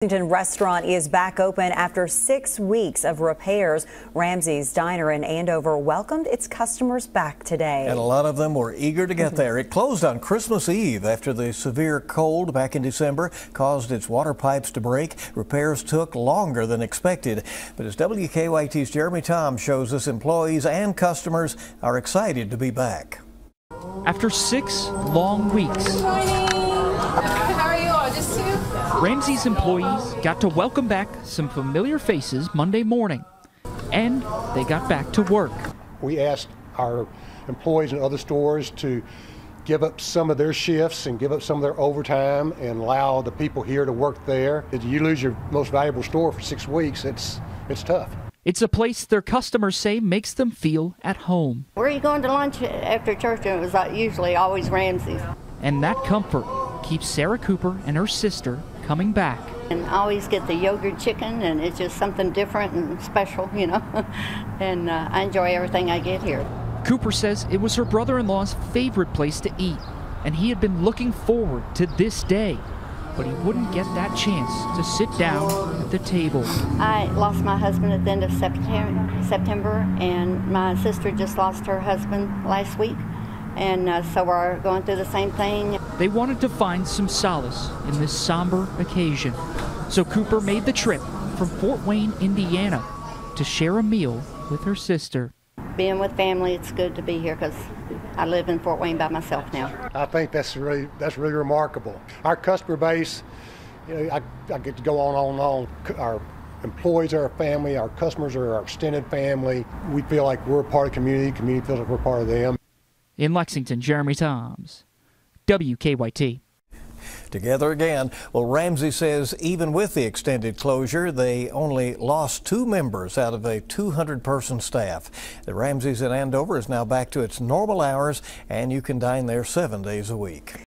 Lexington restaurant is back open after 6 weeks of repairs. Ramsey's diner in Andover welcomed its customers back today. And a lot of them were eager to get there. It closed on Christmas Eve after the severe cold back in December caused its water pipes to break. Repairs took longer than expected. But as WKYT's Jeremy Tom shows us, employees and customers are excited to be back. After 6 long weeks, Good morning. How are you all? Just two? Ramsey's employees got to welcome back some familiar faces Monday morning, and they got back to work. We asked our employees in other stores to give up some of their shifts and give up some of their overtime and allow the people here to work there. If you lose your most valuable store for 6 weeks, it's tough. It's a place their customers say makes them feel at home. Where are you going to lunch after church? And it was usually always Ramsey's. And that comfort keeps Sarah Cooper and her sister coming back. And I always get the yogurt chicken, and it's just something different and special, you know. And I enjoy everything I get here. Cooper says it was her brother-in-law's favorite place to eat, and he had been looking forward to this day. But he wouldn't get that chance to sit down at the table. I lost my husband at the end of September, and my sister just lost her husband last week. And so we're going through the same thing. They wanted to find some solace in this somber occasion. So Cooper made the trip from Fort Wayne, Indiana, to share a meal with her sister. Being with family, it's good to be here because I live in Fort Wayne by myself now. I think that's really remarkable. Our customer base, you know, I get to go on and on. Our employees are our family, our customers are our extended family. We feel like we're a part of the community, community feels like we're part of them. In Lexington, Jeremy Toms, WKYT. Together again. Well, Ramsey says even with the extended closure, they only lost 2 members out of a 200-person staff. The Ramsey's in Andover is now back to its normal hours, and you can dine there 7 days a week.